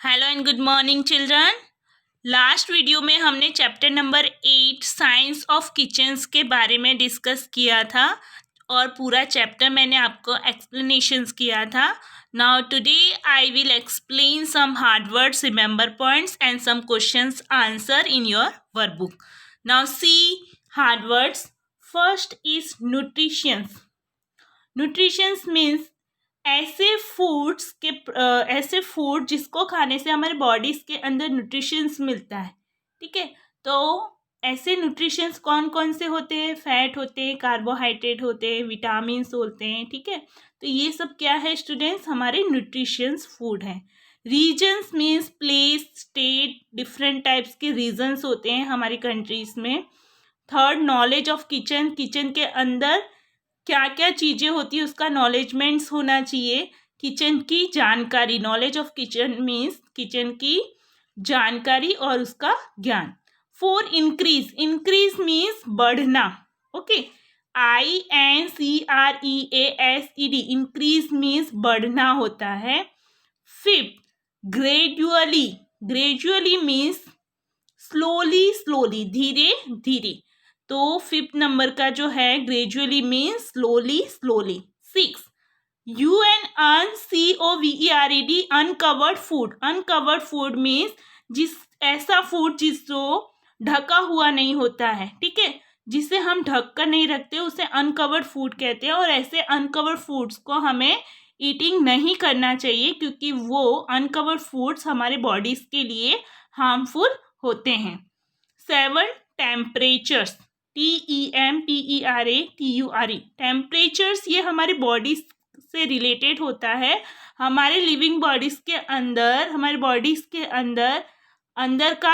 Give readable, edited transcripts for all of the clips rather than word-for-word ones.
Hello and good morning children. Last video में हमने chapter number 8 science of kitchens के बारे में डिस्कस किया था और पूरा चैप्टर मैंने आपको एक्सप्लेनेशंस किया था। Now today I will explain some hard words, remember points and some questions answer in your workbook. Now see hard words. First is nutritions. Nutritions means ऐसे फूड जिसको खाने से हमारे बॉडीज के अंदर न्यूट्रिशंस मिलता है। ठीक है, तो ऐसे न्यूट्रिशंस कौन कौन से होते हैं? फैट होते हैं, कार्बोहाइड्रेट होते हैं, विटामिन होते हैं। ठीक है, तो ये सब क्या है स्टूडेंट्स? हमारे न्यूट्रिशंस फूड है। Regions means place, state, different types के रीजन्स होते हैं हमारी कंट्रीज में। Third, knowledge of kitchen. Kitchen के अंदर क्या क्या चीज़ें होती है उसका नॉलेजमेंट्स होना चाहिए। किचन की जानकारी, knowledge of kitchen means kitchen की जानकारी और उसका ज्ञान। Four, increase. इंक्रीज मीन्स बढ़ना। ओके, INCREASED, इंक्रीज मीन्स बढ़ना होता है। Fifth, gradually. Gradually means slowly slowly, धीरे धीरे। तो फिफ्थ नंबर का जो है gradually means slowly slowly. Six, UNCOVERED, uncovered food. Uncovered food means ऐसा फूड जिसको ढका हुआ नहीं होता है। ठीक है, जिसे हम ढक कर नहीं रखते उसे अनकवर्ड फूड कहते हैं। और ऐसे अनकवर्ड फूड्स को हमें ईटिंग नहीं करना चाहिए क्योंकि वो अनकवर्ड फूड्स हमारे बॉडीज के लिए हार्मफुल होते हैं। Seven, temperatures. TEMPERATURE, टेम्परेचर्स ये हमारी बॉडी से रिलेटेड होता है। हमारे लिविंग बॉडीज के अंदर, हमारे बॉडीज के अंदर का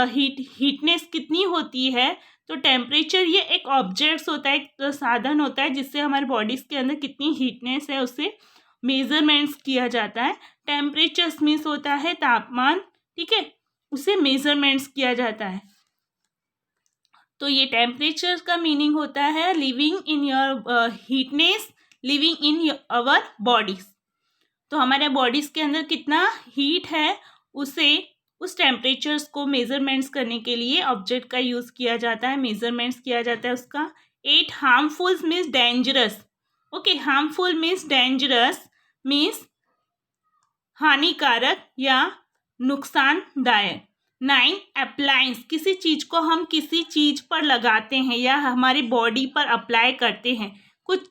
हीटनेस कितनी होती है। तो टेम्परेचर ये एक ऑब्जेक्ट्स होता है, एक साधन होता है जिससे हमारे बॉडीज के अंदर कितनी हीटनेस है उसे मेजरमेंट्स किया जाता है। टेम्परेचर्स मीन्स होता है तापमान। ठीक है, उसे मेजरमेंट्स किया जाता है। तो ये टेम्परेचर का मीनिंग होता है living in your heatness, living in our bodies. तो हमारे बॉडीज के अंदर कितना हीट है उसे, उस टेम्परेचर्स को मेजरमेंट्स करने के लिए ऑब्जेक्ट का यूज किया जाता है, मेजरमेंट्स किया जाता है उसका। 8, harmful means dangerous. Okay, harmful means dangerous means हानिकारक या नुकसानदायक। 9, अप्लायंस, किसी चीज को हम किसी चीज पर लगाते हैं या हमारी बॉडी पर अप्लाई करते हैं। कुछ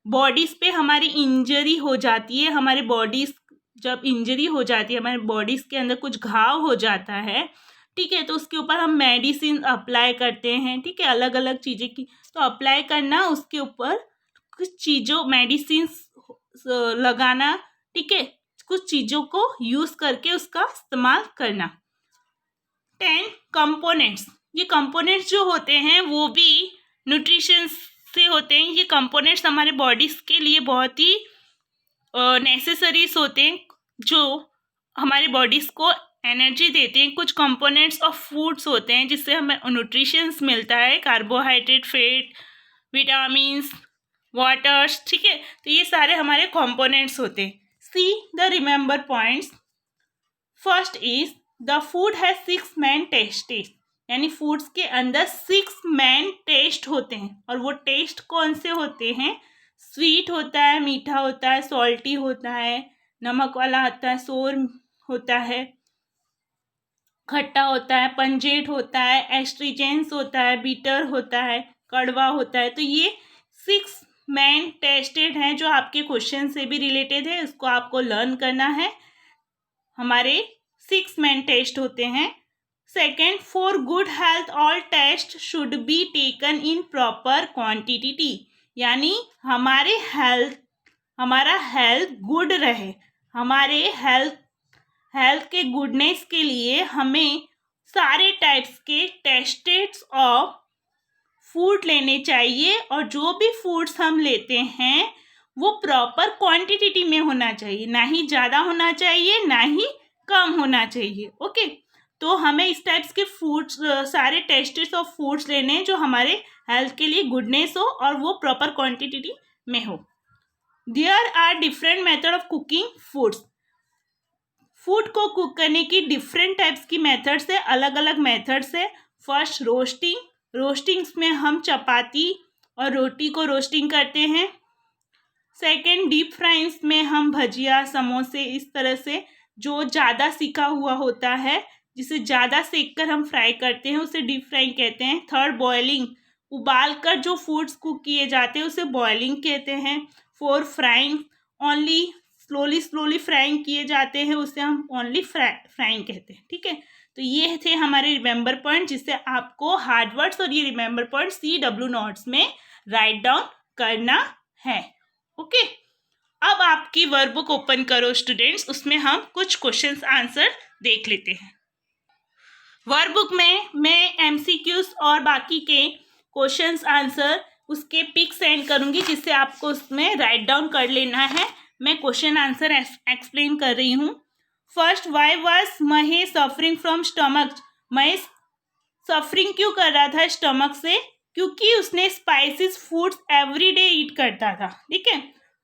बॉडीज पे हमारी इंजरी हो जाती है, हमारे बॉडीज जब इंजरी हो जाती है, हमारे बॉडीज के अंदर कुछ घाव हो जाता है। ठीक है, तो उसके ऊपर हम मेडिसिन अप्लाई करते हैं। ठीक है, अलग अलग चीजें की तो अप्लाई करना, उसके ऊपर कुछ चीजों मेडिसिन लगाना। ठीक है, कुछ चीजों को यूज करके उसका इस्तेमाल करना। 10, कंपोनेंट्स। ये कंपोनेंट्स जो होते हैं वो भी न्यूट्रिशन से होते हैं। ये कंपोनेंट्स हमारे बॉडीज के लिए बहुत ही नेसेसरीज होते हैं जो हमारे बॉडीज को एनर्जी देते हैं। कुछ कंपोनेंट्स ऑफ फूड्स होते हैं जिससे हमें न्यूट्रिशंस मिलता है, कार्बोहाइड्रेट, फैट, विटामिन्स, वाटर्स। ठीक है, तो ये सारे हमारे कंपोनेंट्स होते हैं। See the remember points. First is the food has 6 main taste, यानी फूड्स के अंदर 6 मेन टेस्ट होते हैं। और वो टेस्ट कौन से होते हैं? स्वीट होता है, मीठा होता है, सॉल्टी होता है, नमक वाला होता है, सोर होता है, खट्टा होता है, पंजेट होता है, एस्ट्रीजेंस होता है, बीटर होता है, कड़वा होता है। तो ये 6 मेन टेस्टेड हैं जो आपके क्वेश्चन से भी रिलेटेड है, उसको आपको लर्न करना है। हमारे 6 मेन टेस्ट होते हैं। Second, for good health all taste should be taken in proper quantity, यानी हमारा हेल्थ गुड रहे, हमारे हेल्थ के गुडनेस के लिए हमें सारे टाइप्स के टेस्टेड ऑफ फूड लेने चाहिए। और जो भी फूड्स हम लेते हैं वो प्रॉपर क्वांटिटी में होना चाहिए, ना ही ज़्यादा होना चाहिए ना ही कम होना चाहिए। ओके, तो हमें इस टाइप्स के फूड्स, सारे टेस्टेड ऑफ फूड्स लेने हैं जो हमारे हेल्थ के लिए गुडनेस हो और वो प्रॉपर क्वांटिटी में हो। There are different method of cooking foods. Food को कुक करने की डिफरेंट टाइप्स की मेथड्स है, अलग अलग मेथड्स है। फर्स्ट रोस्टिंग्स में हम चपाती और रोटी को रोस्टिंग करते हैं। सेकेंड डीप फ्राइंग्स में हम भजिया समोसे इस तरह से जो ज़्यादा सिका हुआ होता है, जिसे ज़्यादा सेक कर हम फ्राई करते हैं, उसे डीप फ्राइंग कहते हैं। थर्ड बॉयलिंग, उबाल कर जो फूड्स कुक किए जाते हैं उसे बॉयलिंग कहते हैं। Four frying, only slowly frying किए जाते हैं, उसे हम ओनली फ्राइंग कहते हैं। ठीक है, तो ये थे हमारे रिमेंबर पॉइंट, जिससे आपको हार्ड वर्ड्स और ये रिमेंबर पॉइंट CW नोट्स में राइट डाउन करना है। ओके, अब आपकी वर्कबुक ओपन करो स्टूडेंट्स, उसमें हम कुछ क्वेश्चंस आंसर देख लेते हैं। वर्कबुक में मैं MCQs और बाकी के क्वेश्चंस आंसर उसके पिक सेंड करूंगी, जिससे आपको उसमें राइट डाउन कर लेना है। मैं क्वेश्चन आंसर एक्सप्लेन कर रही हूँ। First, why was Mahesh suffering from stomach? Mahesh suffering क्यों कर रहा था स्टमक से? क्योंकि उसने spices foods every day eat करता था। ठीक है,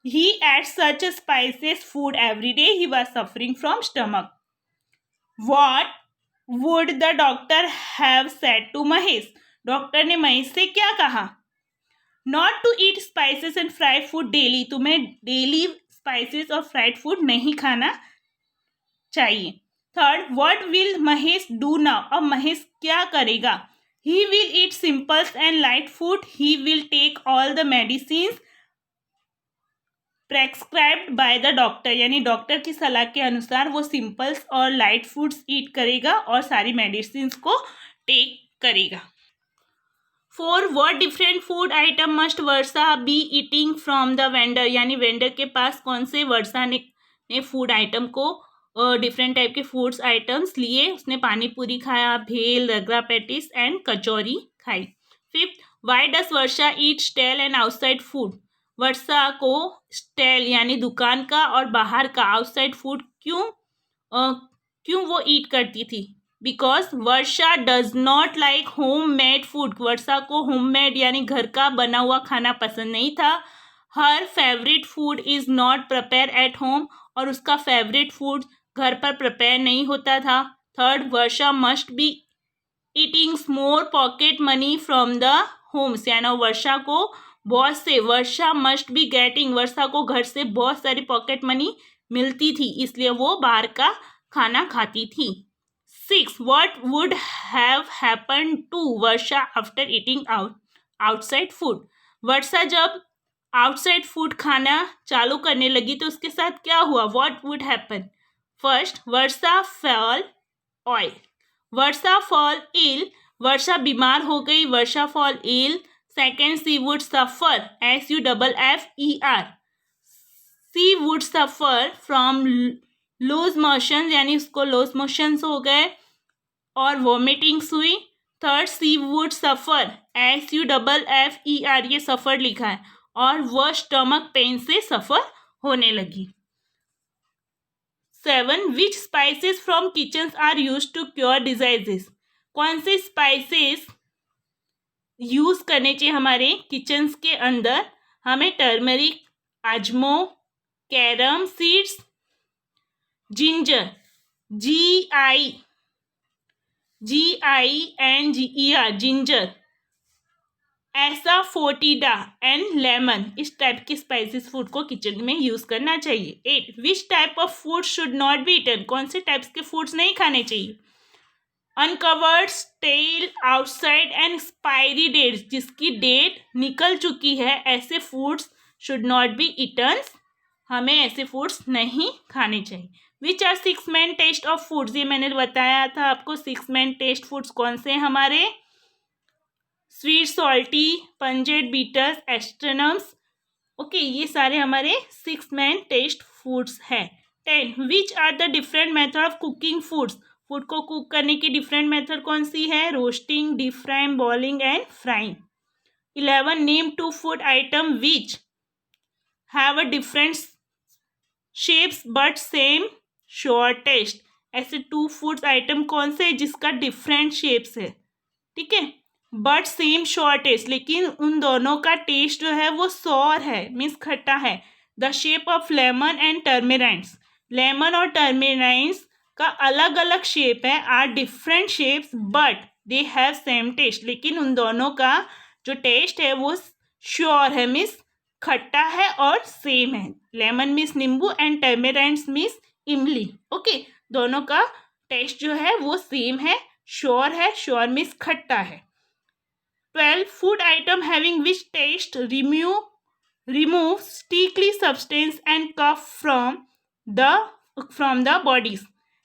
he ate such spices food every day, he was suffering from stomach. What would the doctor have said to Mahesh? Doctor ने महेश से क्या कहा? Not to eat spices and fried food daily, तुम्हें daily spices और फ्राइड फूड नहीं खाना चाहिए। Third, what will Mahesh do now? अब महेश क्या करेगा? He will eat simples and light food, he will take all the medicine prescribed by the doctor, यानी doctor की सलाह के अनुसार वो सिंपल्स और लाइट फूड्स ईट करेगा और सारी मेडिसिन को टेक करेगा। Four, what different food item must Varsha be eating from the vendor, यानी वेंडर के पास कौन से वर्षा ने फूड आइटम को डिफरेंट टाइप के फूड्स आइटम्स लिए। उसने पानी पूरी खाया, भेल, रगड़ा पैटिस एंड कचौरी खाई। Fifth, why does Varsha eat stale and outside food? Varsha को स्टेल यानी दुकान का और बाहर का आउटसाइड फूड क्यों वो ईट करती थी? Because Varsha does not like home made food, Varsha को होम मेड यानी घर का बना हुआ खाना पसंद नहीं था। हर favourite food is not prepare at home, और उसका फेवरेट फूड घर पर प्रिपेयर नहीं होता था। Third, Varsha must be eating more pocket money from the homes, यानी वर्षा मस्ट बी गेटिंग, वर्षा को घर से बहुत सारी पॉकेट मनी मिलती थी, इसलिए वो बाहर का खाना खाती थी। 6, what would have happen to Varsha after eating outside food? Varsha जब आउटसाइड फूड खाना चालू करने लगी तो उसके साथ क्या हुआ? What would happen? First, Varsha fall ill, Varsha बीमार हो गई, Varsha fall ill. Second, she would suffer, SUFFER, she would suffer from loose motion, यानी उसको लूज मोशंस हो गए और वॉमिटिंग्स हुई। Third, she would suffer, SUFFER, ये सफर लिखा है, और वह स्टमक पेन से सफर होने लगी। 7, which spices from kitchen are use to cure diseases? कौन से स्पाइसेस यूज करने चाहिए हमारे किचन्स के अंदर? हमें टर्मरिक, अजमो, carom seeds, ginger, GINGER, ginger, asafoetida and lemon, इस टाइप के स्पाइसेस फूड को किचन में यूज करना चाहिए। 8, which type of food should not be eaten? कौन से टाइप्स के फूड्स नहीं खाने चाहिए? Uncovered, stale, outside and expiry dates, जिसकी डेट निकल चुकी है, ऐसे foods should not be eaten, हमें ऐसे फूड्स नहीं खाने चाहिए। Which are 6 main test of foods? ये मैंने बताया था आपको, 6 मेन टेस्ट फूड्स कौन से हैं हमारे? Sweet, salty, pungent, bitters, astringents. Okay, ये सारे हमारे 6 मेन टेस्ट फूड्स हैं। 10, which are the different method of cooking foods? Food को कुक करने की डिफरेंट मेथड कौन सी है? Roasting, deep frying, boiling and frying. 11, name 2 food item which have a different shapes but same sour taste. ऐसे 2 food item कौन से जिसका डिफरेंट शेप्स है, ठीक है, बट सेम श्योर टेस्ट, लेकिन उन दोनों का टेस्ट जो है वो सॉर है, मीन्स खट्टा है। The shape of lemon and tamarinds, lemon और टर्मेराइन्स का अलग अलग शेप है, are different shapes but they have same taste, लेकिन उन दोनों का जो टेस्ट है वो श्योर है, मीन्स खट्टा है और सेम है। लेमन मीन्स नींबू एंड टेमेरेंट्स मीन्स इमली। ओके, दोनों का टेस्ट जो है वो सेम है, श्योर मीन्स खट्टा है। 12 food item having which taste remove sticky substance and cough from the bodies।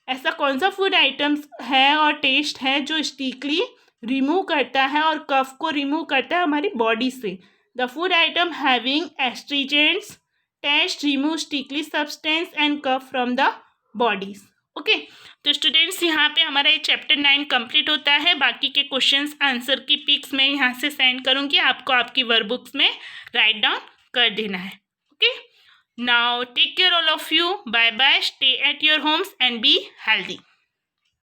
ऐसा कौन सा फूड आइटम्स है और टेस्ट है जो स्टिकली रिमूव करता है और कफ को रिमूव करता है हमारी बॉडी से। The food item having astringents taste remove sticky substance and kapha from the bodies. Okay, तो स्टूडेंट्स यहाँ पे हमारा ये चैप्टर 9 कंप्लीट होता है। बाकी के क्वेश्चंस आंसर की पिक्स मैं यहाँ से सेंड करूँगी, आपको आपकी वर्कबुक्स में राइट डाउन कर देना है। Okay, now take care all of you, bye bye, stay at your homes and be healthy.